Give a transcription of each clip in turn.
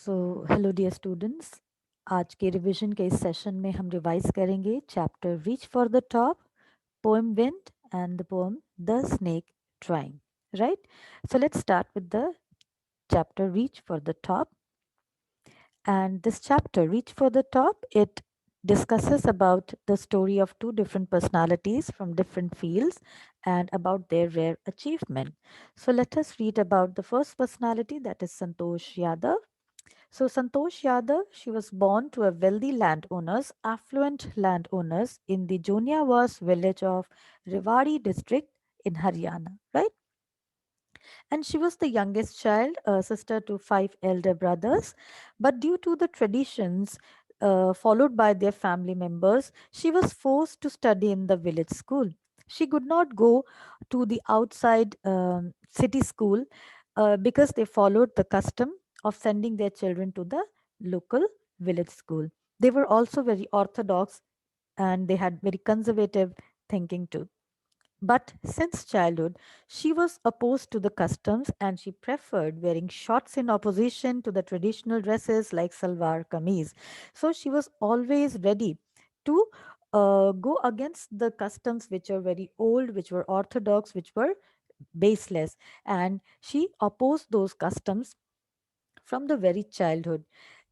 So hello dear students. आज के revision के इस सेशन में हम रिवाइज करेंगे chapter reach for the top, poem wind and the poem the snake drawing. Right, so let's start with the chapter reach for the top. And this chapter reach for the top, it discusses about the story of two different personalities from different fields and about their rare achievement. So let us read about the first personality, that is Santosh Yadav. So Santosh Yadav, she was born to a wealthy landowners, affluent landowners in the Joniawas village of Rewari district in Haryana, right? And she was the youngest child, sister to five elder brothers. But due to the traditions followed by their family members, she was forced to study in the village school. She could not go to the outside city school because they followed the custom of sending their children to the local village school. They were also very orthodox and they had very conservative thinking too. But since childhood, she was opposed to the customs and she preferred wearing shorts in opposition to the traditional dresses like salwar kameez. So she was always ready to go against the customs which are very old, which were orthodox, which were baseless. And she opposed those customs from the very childhood.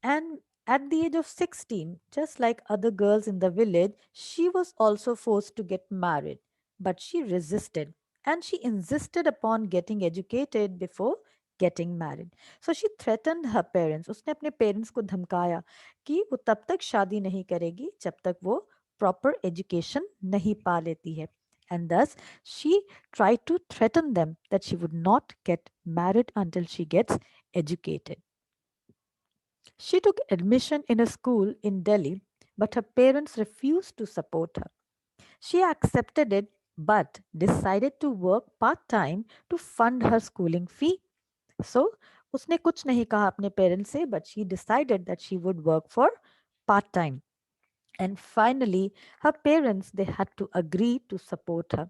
And at the age of 16, just like other girls in the village, she was also forced to get married. But she resisted and she insisted upon getting educated before getting married. So she threatened her parents. उसने अपने parents को धमकाया कि वो तब तक शादी नहीं करेगी जब तक वो proper education नहीं पा लेती है. And thus, she tried to threaten them that she would not get married until she gets educated. She took admission in a school in Delhi, but her parents refused to support her. She accepted it but decided to work part time to fund her schooling fee. So, उसने कुछ नहीं कहा अपने parents से, but she decided that she would work for part time. And finally, her parents, they had to agree to support her.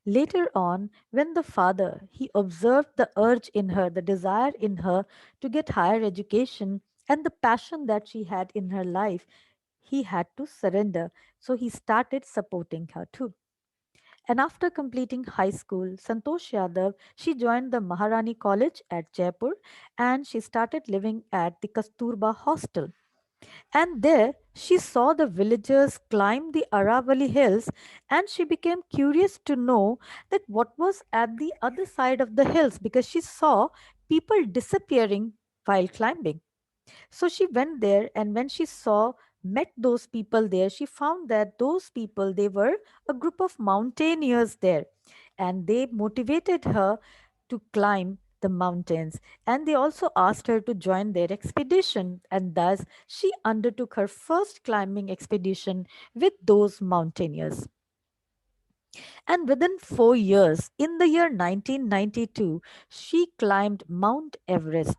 Later on, when the father, he observed the urge in her, the desire in her to get higher education and the passion that she had in her life, he had to surrender. So he started supporting her too. And after completing high school, Santosh Yadav, she joined the Maharani College at Jaipur and she started living at the Kasturba hostel. And there she saw the villagers climb the Aravali hills and she became curious to know that what was at the other side of the hills because she saw people disappearing while climbing. So she went there, and when she saw met those people there, she found that those people, they were a group of mountaineers there, and they motivated her to climb the mountains, and they also asked her to join their expedition, and thus she undertook her first climbing expedition with those mountaineers. And within 4 years, in the year 1992, she climbed Mount Everest.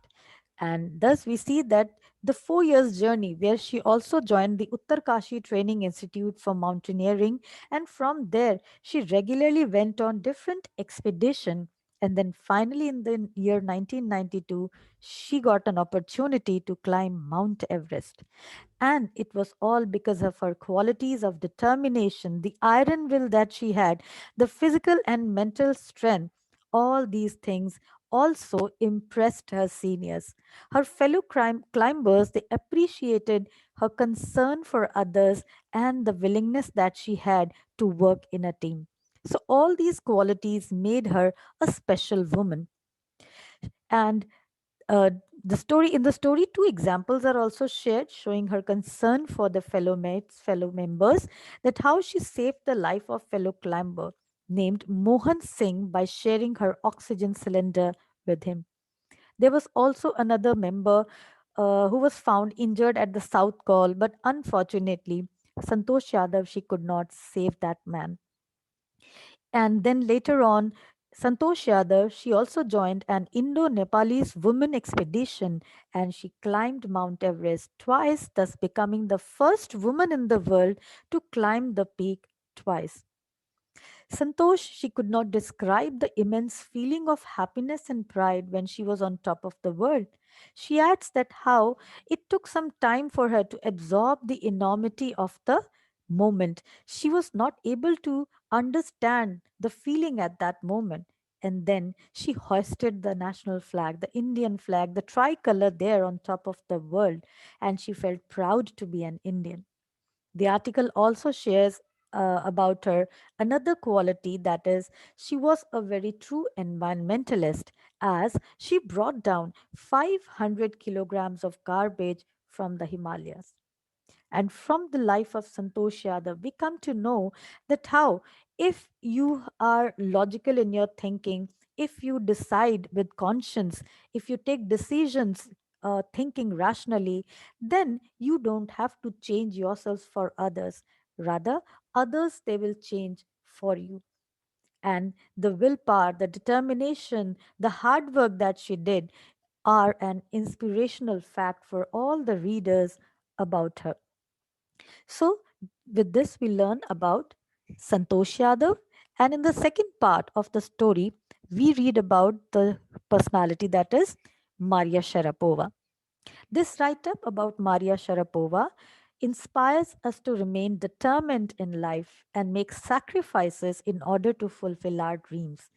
And thus we see that the 4 years journey where she also joined the Uttarkashi Training Institute for Mountaineering. And from there, she regularly went on different expedition. And then finally in the year 1992, she got an opportunity to climb Mount Everest. And it was all because of her qualities of determination, the iron will that she had, the physical and mental strength. All these things also impressed her seniors. Her fellow climbers, they appreciated her concern for others and the willingness that she had to work in a team. So, all these qualities made her a special woman. And uh, in the story, two examples are also shared showing her concern for the fellow mates, fellow members, that how she saved the life of fellow climber named Mohan Singh by sharing her oxygen cylinder with him. There was also another member who was found injured at the South Call, but unfortunately, Santosh Yadav, she could not save that man. And then later on, Santosh Yadav, she also joined an Indo-Nepalese women expedition and she climbed Mount Everest twice, thus becoming the first woman in the world to climb the peak twice. Santosh, she could not describe the immense feeling of happiness and pride when she was on top of the world. She adds that how it took some time for her to absorb the enormity of the moment. She was not able to understand the feeling at that moment. And then she hoisted the national flag, the Indian flag, the tricolor there on top of the world, and she felt proud to be an Indian. The article also shares about her another quality, that is, she was a very true environmentalist, as she brought down 500 kilograms of garbage from the Himalayas. And from the life of Santosh Yadav, we come to know that how, if you are logical in your thinking, if you decide with conscience, if you take decisions thinking rationally, then you don't have to change yourselves for others. Rather, others they will change for you. And the willpower, the determination, the hard work that she did are an inspirational fact for all the readers about her. So, with this, we learn about Santosh Yadav. And in the second part of the story, we read about the personality, that is Maria Sharapova. This write up about Maria Sharapova inspires us to remain determined in life and make sacrifices in order to fulfill our dreams.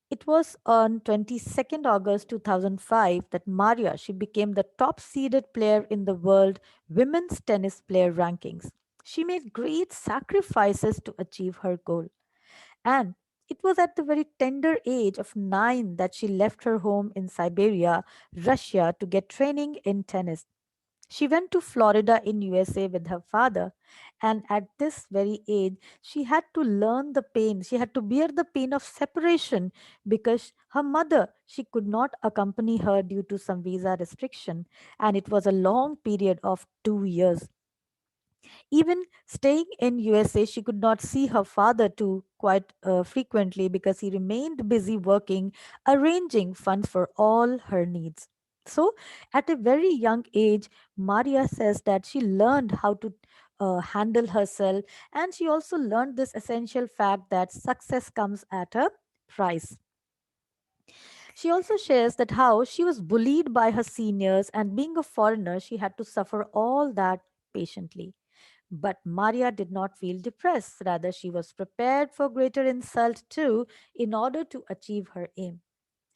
It was on 22nd August 2005 that Maria she became the top seeded player in the world women's tennis player rankings. She made great sacrifices to achieve her goal. And it was at the very tender age of 9 that she left her home in Siberia, Russia, to get training in tennis. She went to Florida in USA with her father, and at this very age she had to learn the pain. She had to bear the pain of separation because her mother she could not accompany her due to some visa restriction, and it was a long period of 2 years. Even staying in USA, she could not see her father too quite frequently because he remained busy working, arranging funds for all her needs. So, at a very young age, Maria says that she learned how to handle herself, and she also learned this essential fact that success comes at a price. She also shares that how she was bullied by her seniors, and being a foreigner, she had to suffer all that patiently. But Maria did not feel depressed. Rather, she was prepared for greater insult too in order to achieve her aim.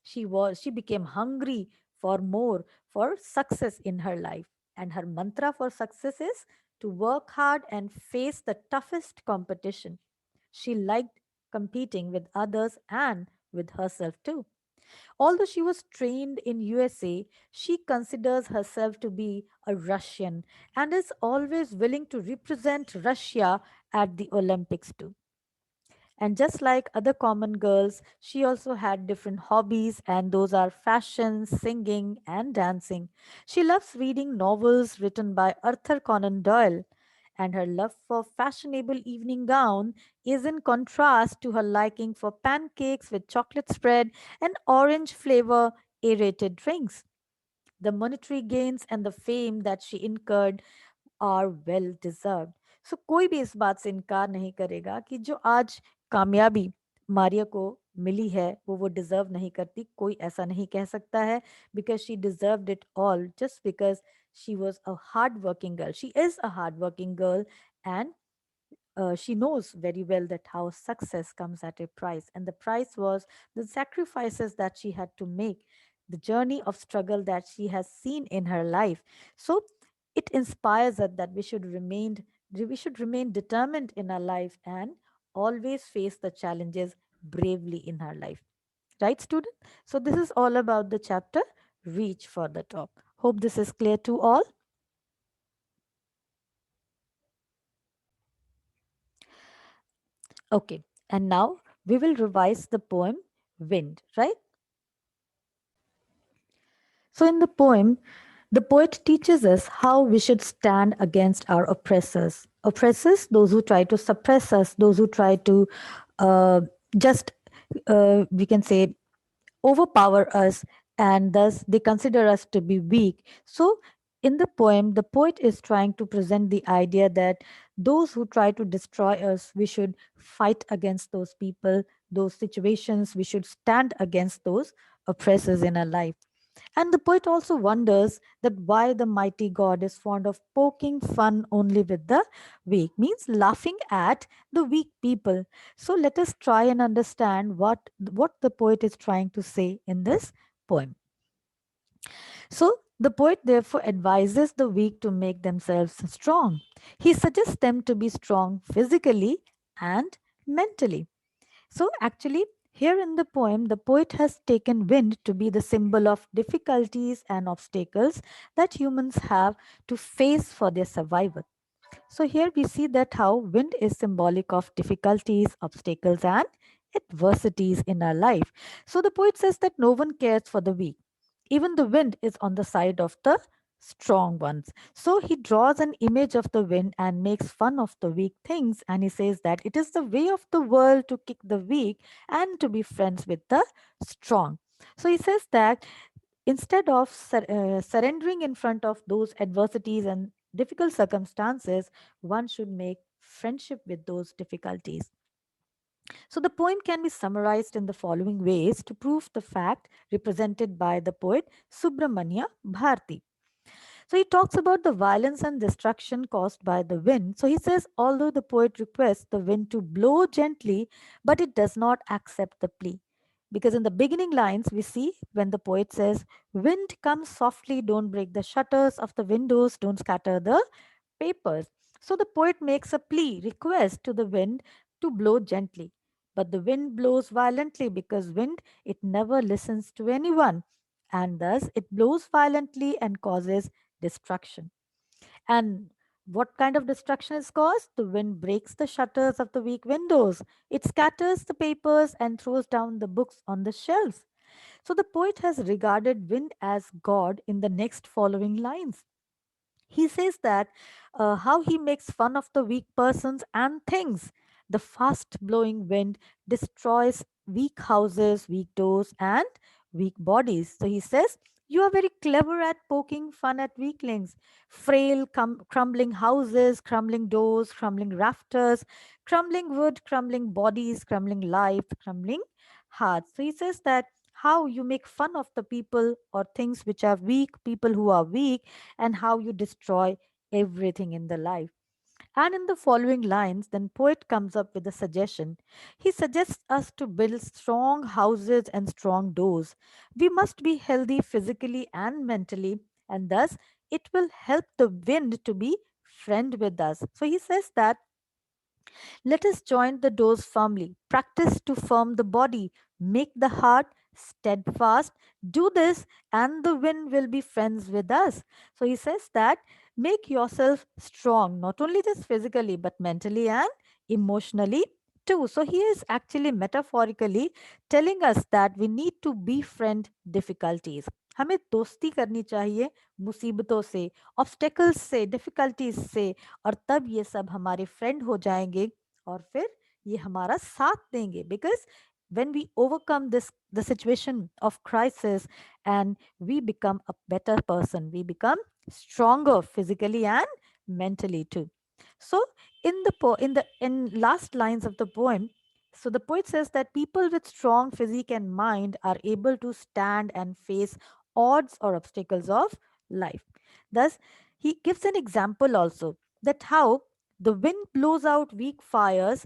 She became hungry for more, for success in her life. And her mantra for success is to work hard and face the toughest competition. She liked competing with others and with herself too. Although she was trained in USA, she considers herself to be a Russian and is always willing to represent Russia at the Olympics too. And just like other common girls, she also had different hobbies, and those are fashion, singing, and dancing. She loves reading novels written by Arthur Conan Doyle, and her love for fashionable evening gown is in contrast to her liking for pancakes with chocolate spread and orange flavor aerated drinks. The monetary gains and the fame that she incurred are well deserved. So कोई भी इस बात से इनकार नहीं करेगा कि जो आज कामयाबी मारिया को मिली है वो डिजर्व नहीं करती. कोई ऐसा नहीं कह सकता है because she deserved it all just because she was a hard working girl. She is a hard working girl, and she knows very well that how success comes at a price, and the price was the sacrifices that she had to make, the journey of struggle that she has seen in her life. So it inspires us that we should remain determined in our life and always face the challenges bravely in our life. Right, student? So this is all about the chapter Reach for the Top. Hope this is clear to all. Okay, and now we will revise the poem Wind, right? So, in the poem, the poet teaches us how we should stand against our oppressors. Oppressors, those who try to suppress us, those who try to uh, just, we can say, overpower us, and thus they consider us to be weak. So, in the poem, the poet is trying to present the idea that those who try to destroy us, we should fight against those people, those situations. We should stand against those oppressors in our life. And the poet also wonders that why the mighty God is fond of poking fun only with the weak, means laughing at the weak people. So let us try and understand what the poet is trying to say in this poem. So the poet therefore advises the weak to make themselves strong. He suggests them to be strong physically and mentally. So, actually, here in the poem, the poet has taken wind to be the symbol of difficulties and obstacles that humans have to face for their survival. So, here we see that how wind is symbolic of difficulties, obstacles, and adversities in our life. So, the poet says that no one cares for the weak. Even the wind is on the side of the strong ones. So he draws an image of the wind and makes fun of the weak things. And he says that it is the way of the world to kick the weak and to be friends with the strong. So he says that instead of surrendering in front of those adversities and difficult circumstances, one should make friendship with those difficulties. So the poem can be summarized in the following ways to prove the fact represented by the poet Subramanya Bharti. So he talks about the violence and destruction caused by the wind. So he says, although the poet requests the wind to blow gently, but it does not accept the plea. Because in the beginning lines, we see when the poet says, wind comes softly, don't break the shutters of the windows, don't scatter the papers. So the poet makes a plea, request to the wind to blow gently. But the wind blows violently because wind, it never listens to anyone. And thus it blows violently and causes destruction. And what kind of destruction is caused? The wind breaks the shutters of the weak windows. It scatters the papers and throws down the books on the shelves. So the poet has regarded wind as God in the next following lines. He says that how he makes fun of the weak persons and things. The fast blowing wind destroys weak houses, weak doors, and weak bodies. So he says, you are very clever at poking fun at weaklings. Frail, crumbling houses, crumbling doors, crumbling rafters, crumbling wood, crumbling bodies, crumbling life, crumbling hearts. So he says that how you make fun of the people or things which are weak, people who are weak, and how you destroy everything in the life. And in the following lines, then poet comes up with a suggestion. He suggests us to build strong houses and strong doors. We must be healthy physically and mentally, and thus it will help the wind to be friend with us. So he says that let us join the doors firmly. Practice to firm the body. Make the heart steadfast. Do this, and the wind will be friends with us. So he says that make yourself strong, not only just physically, but mentally and emotionally too. So he is actually metaphorically telling us that we need to befriend difficulties. हमें दोस्ती करनी चाहिए मुसीबतों से, obstacles से, difficulties से, और तब ये सब हमारे फ्रेंड हो जाएंगे और फिर ये हमारा साथ देंगे. Because when we overcome this the situation of crisis and we become a better person, we become stronger physically and mentally too. So in last lines of the poem, so the poet says that people with strong physique and mind are able to stand and face odds or obstacles of life. Thus he gives an example also that how the wind blows out weak fires,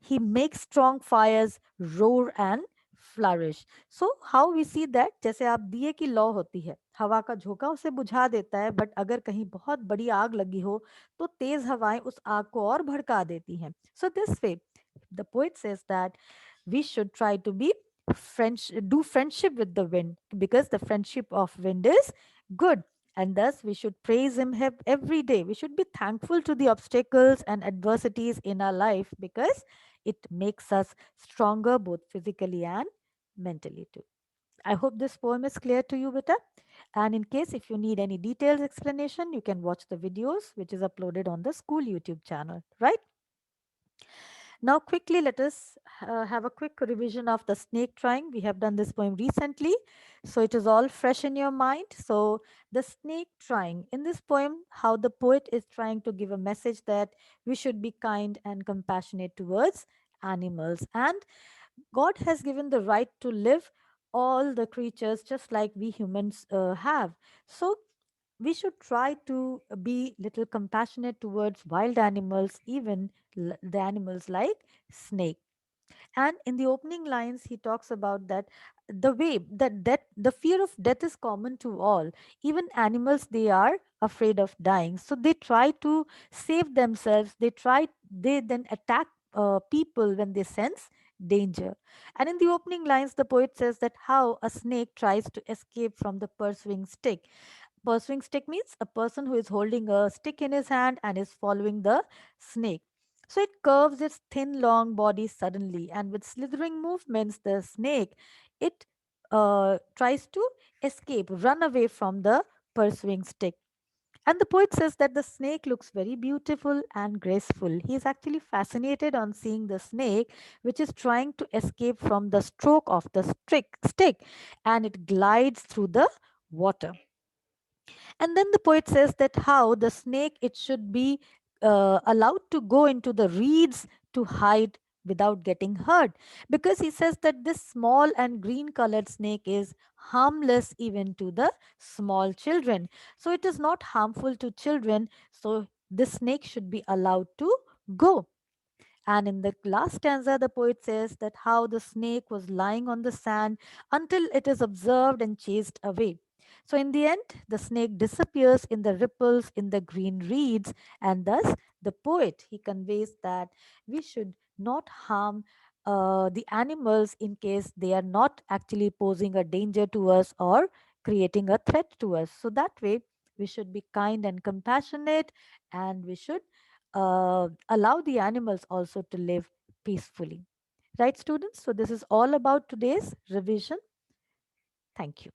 he makes strong fires roar and flourish. So how we see that, जैसे आप दिए की लौ होती है, हवा का झोंका उसे बुझा देता है, बट अगर कहीं बहुत बड़ी आग लगी हो तो तेज हवाएं उस आग को और भड़का देती हैं. So this way the poet says that we should try to be do friendship with the wind, because the friendship of wind is good, and thus we should praise him every day. We should be thankful to the obstacles and adversities in our life, because it makes us stronger both physically and mentally too. I hope this poem is clear to you, Vita. And in case if you need any detailed explanation, you can watch the videos which is uploaded on the school YouTube channel, right? Now, quickly, let us have a quick revision of the snake trying. We have done this poem recently, so it is all fresh in your mind. So, the snake trying in this poem, how the poet is trying to give a message that we should be kind and compassionate towards animals, and God has given the right to live all the creatures just like we humans have. So, we should try to be little compassionate towards wild animals, even the animals like snake. And in the opening lines he talks about that the way that the fear of death is common to all. Even animals, they are afraid of dying, so they try to save themselves. They then attack people when they sense danger. And in the opening lines the poet says that how a snake tries to escape from the pursuing stick. Pursuing stick means a person who is holding a stick in his hand and is following the snake. So it curves its thin, long body suddenly, and with slithering movements, the snake it tries to escape, run away from the pursuing stick. And the poet says that the snake looks very beautiful and graceful. He is actually fascinated on seeing the snake, which is trying to escape from the stroke of the stick, and it glides through the water. And then the poet says that how the snake it should be allowed to go into the reeds to hide without getting hurt, because he says that this small and green colored snake is harmless even to the small children. So it is not harmful to children, so this snake should be allowed to go. And in the last stanza, the poet says that how the snake was lying on the sand until it is observed and chased away. So, in the end, the snake disappears in the ripples in the green reeds, and thus the poet he conveys that we should not harm the animals in case they are not actually posing a danger to us or creating a threat to us. So, that way, we should be kind and compassionate, and we should allow the animals also to live peacefully. Right, students? So, this is all about today's revision. Thank you.